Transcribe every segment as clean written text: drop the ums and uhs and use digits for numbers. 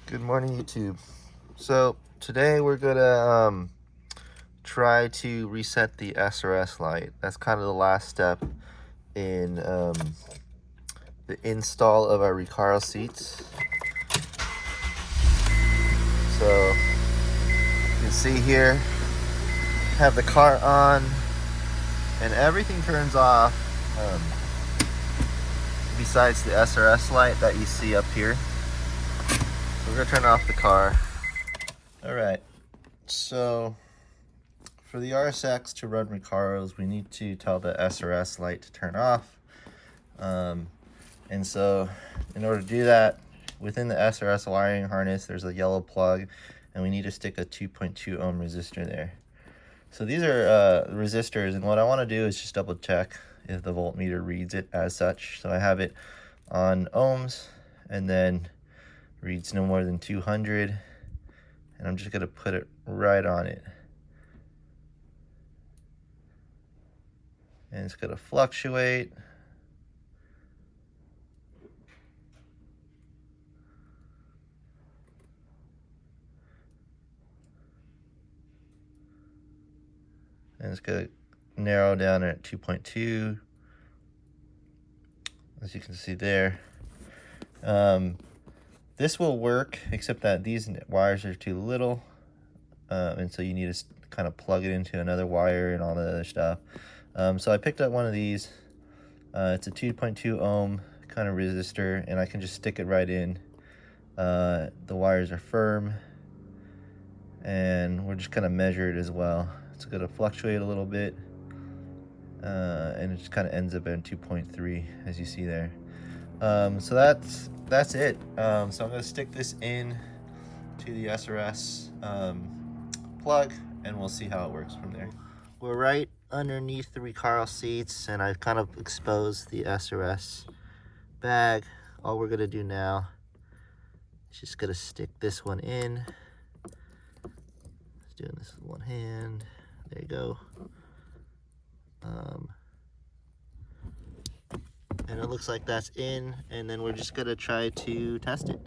Good morning, YouTube. So today we're gonna try to reset the SRS light. That's kind of the last step in the install of our Recaro seats. So you can see here, have the car on, and everything turns off besides the SRS light that you see up here. So we're gonna turn off the car. All right. So for the RSX to run Recaros, we need to tell the SRS light to turn off. And so in order to do that, within the SRS wiring harness, there's a yellow plug, and we need to stick a 2.2 ohm resistor there. So these are resistors, and what I want to do is just double check if the voltmeter reads it as such. So I have it on ohms, and then reads no more than 200, and I'm just going to put it right on it. And it's going to fluctuate. And it's going to narrow down at 2.2, as you can see there. This will work, except that these wires are too little, and so you need to kind of plug it into another wire and all the other stuff. So I picked up one of these. It's a 2.2 ohm kind of resistor, and I can just stick it right in. The wires are firm, and we're just kind of measure it as well. It's going to fluctuate a little bit, and it just kind of ends up at 2.3, as you see there. So that's it. So I'm going to stick this in to the SRS plug, and we'll see how it works from there. We're right underneath the Recaro seats, and I've kind of exposed the SRS bag. All we're going to do now is just going to stick this one in. Just doing this with one hand. There you go. And it looks like that's in, and then we're just going to try to test it.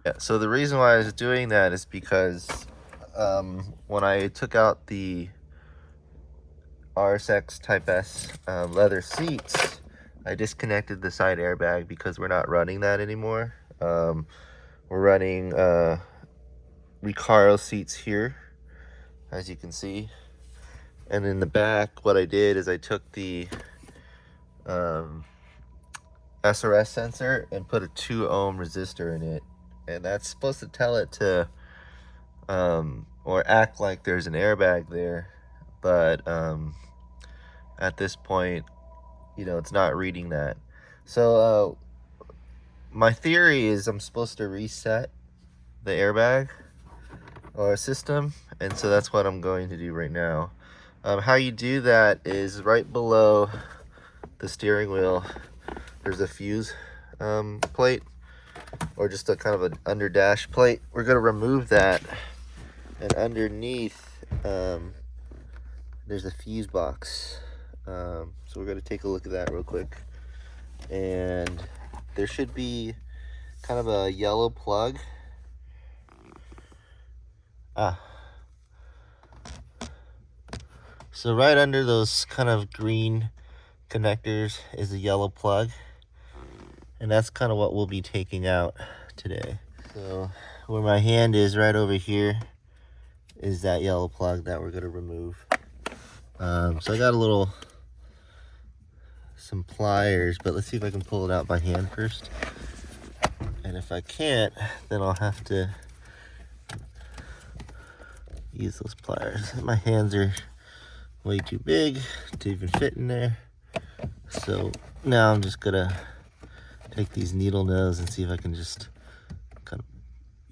Yeah, so the reason why I was doing that is because when I took out the RSX Type S leather seats, I disconnected the side airbag because we're not running that anymore. We're running Recaro seats here, as you can see. And in the back, what I did is I took the SRS sensor and put a 2 ohm resistor in it, and that's supposed to tell it to or act like there's an airbag there, but at this point, you know, it's not reading that. So my theory is I'm supposed to reset the airbag or system, and so that's what I'm going to do right now. How you do that is right below the steering wheel, there's a fuse plate, or just a kind of an under dash plate. We're going to remove that, and underneath there's a fuse box. So we're going to take a look at that real quick, and there should be kind of a yellow plug. So right under those kind of green connectors is a yellow plug, and that's kind of what we'll be taking out today. So where my hand is right over here is that yellow plug that we're going to remove. So I got some pliers, but let's see if I can pull it out by hand first. And if I can't, then I'll have to use those pliers. My hands are way too big to even fit in there. So now I'm just gonna take these needle nose and see if I can just kind of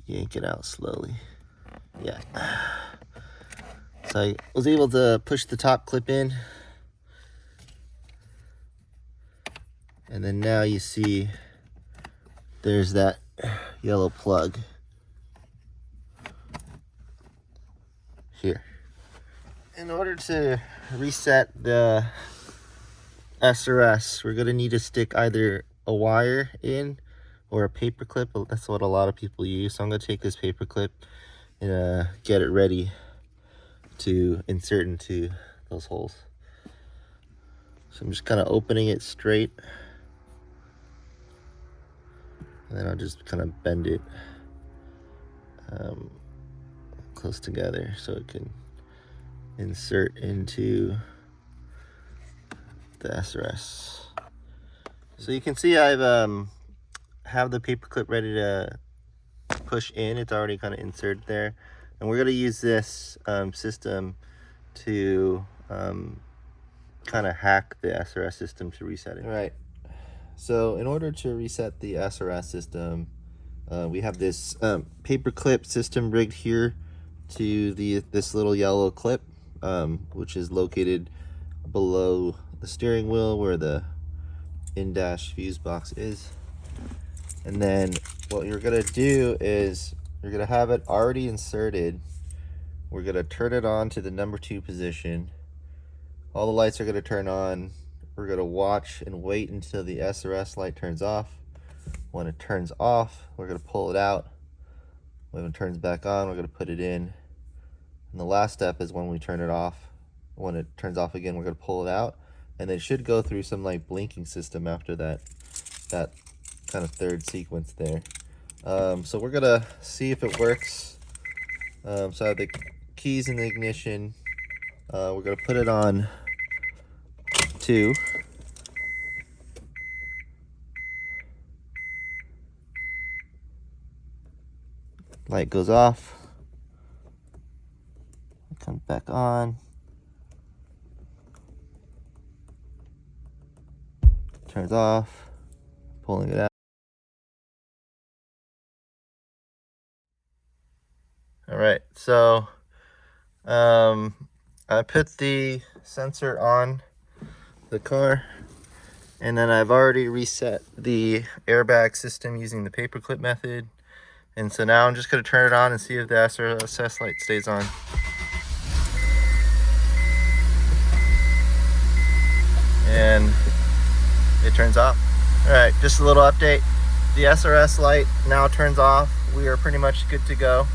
yank it out slowly. Yeah. So I was able to push the top clip in. And then now you see there's that yellow plug here. In order to reset the SRS, we're going to need to stick either a wire in or a paper clip. That's what a lot of people use. So I'm going to take this paper clip and get it ready to insert into those holes. So I'm just kind of opening it straight, and then I'll just kind of bend it close together so it can insert into the SRS. So you can see I've have the paper clip ready to push in. It's already kind of inserted there, and we're going to use this system to kind of hack the SRS system to reset it. All right, so in order to reset the SRS system, we have this paper clip system rigged here to this little yellow clip, which is located below the steering wheel where the in-dash fuse box is. And then what you're gonna do is you're gonna have it already inserted. We're gonna turn it on to the number 2 position. All the lights are gonna turn on. We're gonna watch and wait until the SRS light turns off. When it turns off, we're gonna pull it out. When it turns back on, we're gonna put it in. And the last step is when we turn it off. When it turns off again, we're gonna pull it out. And it should go through some like blinking system after that kind of third sequence there. So we're gonna see if it works. So I have the keys in the ignition. We're gonna put it on 2. Light goes off. It comes back on. Turns off. Pulling it out. All right, so I put the sensor on the car, and then I've already reset the airbag system using the paperclip method. And so now I'm just going to turn it on and see if the SRS light stays on. And it turns off. All right, just a little update. The SRS light now turns off. We are pretty much good to go.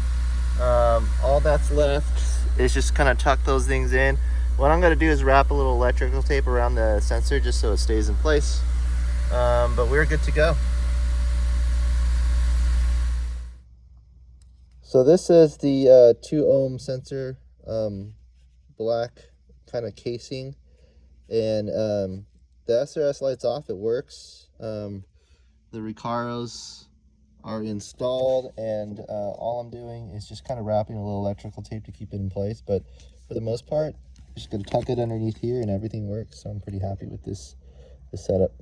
All that's left is just kind of tuck those things in. What I'm going to do is wrap a little electrical tape around the sensor just so it stays in place. But we're good to go. So this is the 2 ohm sensor, black kind of casing, and the SRS light's off. It works. The Recaros are installed, and all I'm doing is just kind of wrapping a little electrical tape to keep it in place. But for the most part, I'm just going to tuck it underneath here, and everything works. So I'm pretty happy with this setup.